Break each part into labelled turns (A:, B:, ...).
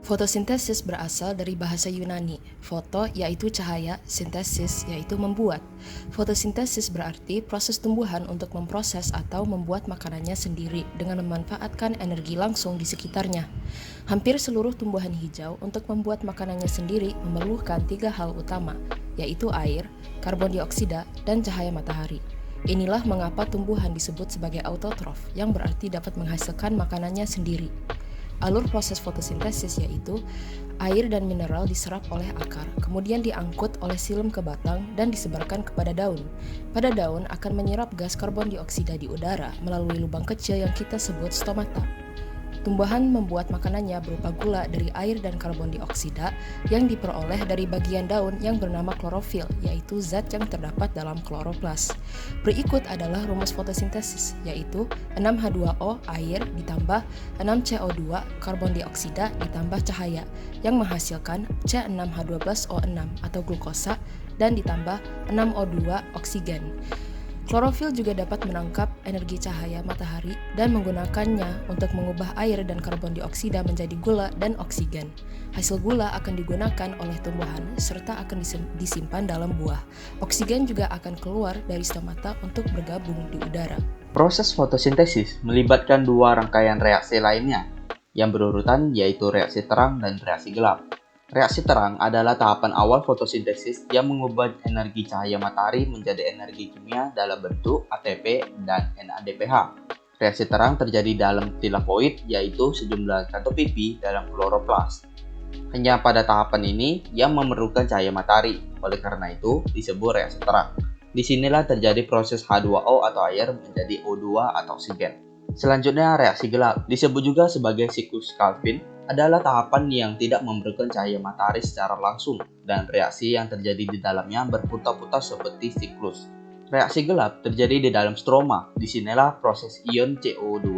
A: Fotosintesis berasal dari bahasa Yunani, foto yaitu cahaya, sintesis yaitu membuat. Fotosintesis berarti proses tumbuhan untuk memproses atau membuat makanannya sendiri dengan memanfaatkan energi langsung di sekitarnya. Hampir seluruh tumbuhan hijau untuk membuat makanannya sendiri memerlukan 3 hal utama, yaitu air, karbon dioksida, dan cahaya matahari. Inilah mengapa tumbuhan disebut sebagai autotrof, yang berarti dapat menghasilkan makanannya sendiri. Alur proses fotosintesis yaitu air dan mineral diserap oleh akar, kemudian diangkut oleh silem ke batang dan disebarkan kepada daun. Pada daun akan menyerap gas karbon dioksida di udara melalui lubang kecil yang kita sebut stomata. Tumbuhan membuat makanannya berupa gula dari air dan karbon dioksida yang diperoleh dari bagian daun yang bernama klorofil, yaitu zat yang terdapat dalam kloroplas. Berikut adalah rumus fotosintesis, yaitu 6H2O air ditambah 6CO2 karbon dioksida ditambah cahaya yang menghasilkan C6H12O6 atau glukosa dan ditambah 6O2 oksigen. Klorofil juga dapat menangkap energi cahaya matahari dan menggunakannya untuk mengubah air dan karbon dioksida menjadi gula dan oksigen. Hasil gula akan digunakan oleh tumbuhan serta akan disimpan dalam buah. Oksigen juga akan keluar dari stomata untuk bergabung di udara.
B: Proses fotosintesis melibatkan dua rangkaian reaksi lainnya yang berurutan, yaitu reaksi terang dan reaksi gelap. Reaksi terang adalah tahapan awal fotosintesis yang mengubah energi cahaya matahari menjadi energi kimia dalam bentuk ATP dan NADPH. Reaksi terang terjadi dalam tilakoid, yaitu sejumlah kantung pipi dalam kloroplas. Hanya pada tahapan ini yang memerlukan cahaya matahari, oleh karena itu disebut reaksi terang. Disinilah terjadi proses H2O atau air menjadi O2 atau oksigen. Selanjutnya reaksi gelap, disebut juga sebagai siklus Calvin, adalah tahapan yang tidak memerlukan cahaya matahari secara langsung dan reaksi yang terjadi di dalamnya berputar-putar seperti siklus. Reaksi gelap terjadi di dalam stroma. Disinilah proses ion CO2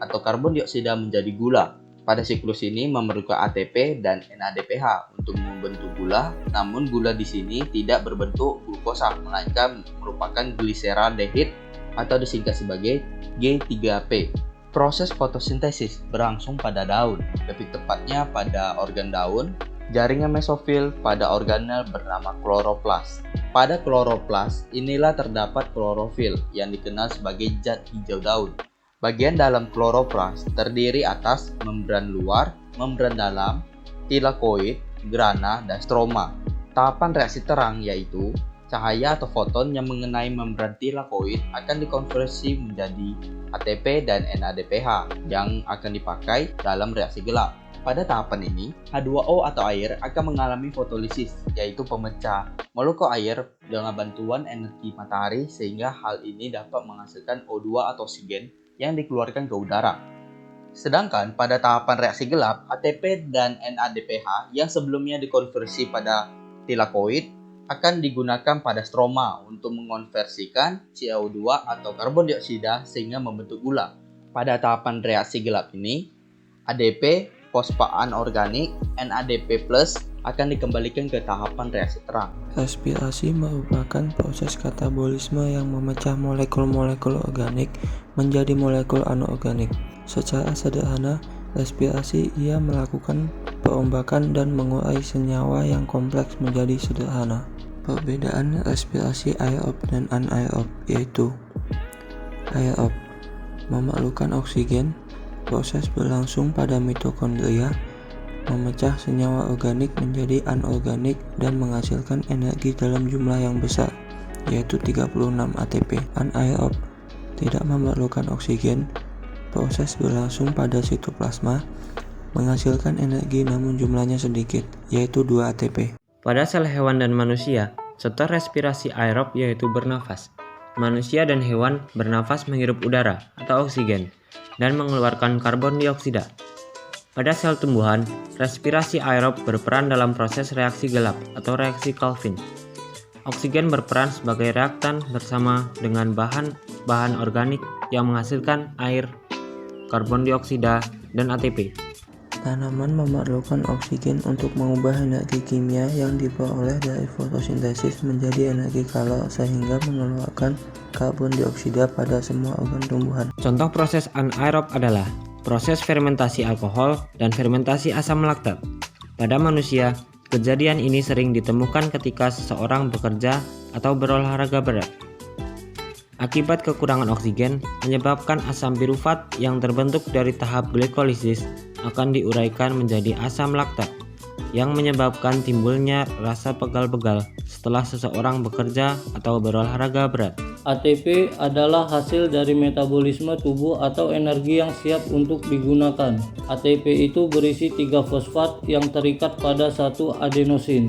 B: atau karbon dioksida menjadi gula. Pada siklus ini memerlukan ATP dan NADPH untuk membentuk gula, namun gula di sini tidak berbentuk glukosa, melainkan merupakan gliseraldehid atau disingkat sebagai G3P. Proses fotosintesis berlangsung pada daun, lebih tepatnya pada organ daun, jaringan mesofil pada organel bernama kloroplas. Pada kloroplas inilah terdapat klorofil yang dikenal sebagai zat hijau daun. Bagian dalam kloroplas terdiri atas membran luar, membran dalam, tilakoid, grana, dan stroma. Tahapan reaksi terang yaitu cahaya atau foton yang mengenai membran tilakoid akan dikonversi menjadi ATP dan NADPH yang akan dipakai dalam reaksi gelap. Pada tahapan ini, H2O atau air akan mengalami fotolisis, yaitu pemecah molekul air dengan bantuan energi matahari sehingga hal ini dapat menghasilkan O2 atau oksigen yang dikeluarkan ke udara. Sedangkan pada tahapan reaksi gelap, ATP dan NADPH yang sebelumnya dikonversi pada tilakoid akan digunakan pada stroma untuk mengonversikan CO2 atau karbon dioksida sehingga membentuk gula. Pada tahapan reaksi gelap ini, ADP, fosfat anorganik, NADP+, akan dikembalikan ke tahapan reaksi terang.
C: Respirasi merupakan proses katabolisme yang memecah molekul-molekul organik menjadi molekul anorganik. Secara sederhana, respirasi ia melakukan perombakan dan mengurai senyawa yang kompleks menjadi sederhana. Perbedaan respirasi aerob dan anaerob yaitu aerob memerlukan oksigen, proses berlangsung pada mitokondria, memecah senyawa organik menjadi anorganik dan menghasilkan energi dalam jumlah yang besar yaitu 36 ATP. Anaerob tidak memerlukan oksigen, proses berlangsung pada sitoplasma, menghasilkan energi namun jumlahnya sedikit yaitu 2 ATP.
D: Pada sel hewan dan manusia, sektor respirasi aerob yaitu bernafas. Manusia dan hewan bernafas menghirup udara atau oksigen dan mengeluarkan karbon dioksida. Pada sel tumbuhan, respirasi aerob berperan dalam proses reaksi gelap atau reaksi Calvin. Oksigen berperan sebagai reaktan bersama dengan bahan organik yang menghasilkan air, karbon dioksida, dan ATP.
C: Tanaman memerlukan oksigen untuk mengubah energi kimia yang diperoleh dari fotosintesis menjadi energi kalor sehingga mengeluarkan karbon dioksida pada semua organ tumbuhan.
D: Contoh proses anaerob adalah proses fermentasi alkohol, dan fermentasi asam laktat. Pada manusia, kejadian ini sering ditemukan ketika seseorang bekerja atau berolahraga berat. Akibat kekurangan oksigen, menyebabkan asam pirufat yang terbentuk dari tahap glikolisis akan diuraikan menjadi asam laktat, yang menyebabkan timbulnya rasa pegal-pegal setelah seseorang bekerja atau berolahraga berat.
E: ATP adalah hasil dari metabolisme tubuh atau energi yang siap untuk digunakan. ATP itu berisi 3 fosfat yang terikat pada satu adenosin.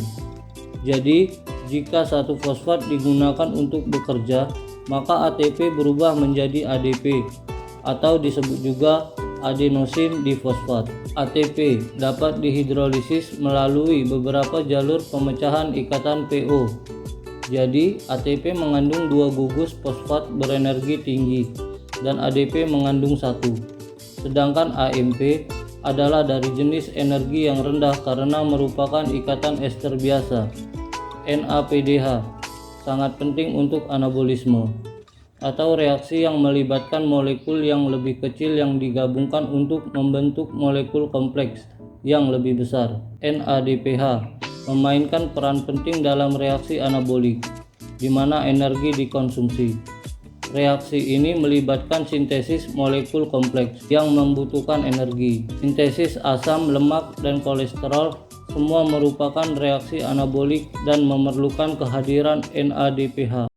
E: Jadi, jika satu fosfat digunakan untuk bekerja, maka ATP berubah menjadi ADP atau disebut juga adenosin difosfat. ATP dapat dihidrolisis melalui beberapa jalur pemecahan ikatan PO. Jadi, ATP mengandung 2 gugus fosfat berenergi tinggi dan ADP mengandung 1. Sedangkan AMP adalah dari jenis energi yang rendah karena merupakan ikatan ester biasa. NAPDH sangat penting untuk anabolisme atau reaksi yang melibatkan molekul yang lebih kecil yang digabungkan untuk membentuk molekul kompleks yang lebih besar. NADPH memainkan peran penting dalam reaksi anabolik, di mana energi dikonsumsi. Reaksi ini melibatkan sintesis molekul kompleks yang membutuhkan energi. Sintesis asam, lemak, dan kolesterol semua merupakan reaksi anabolik dan memerlukan kehadiran NADPH.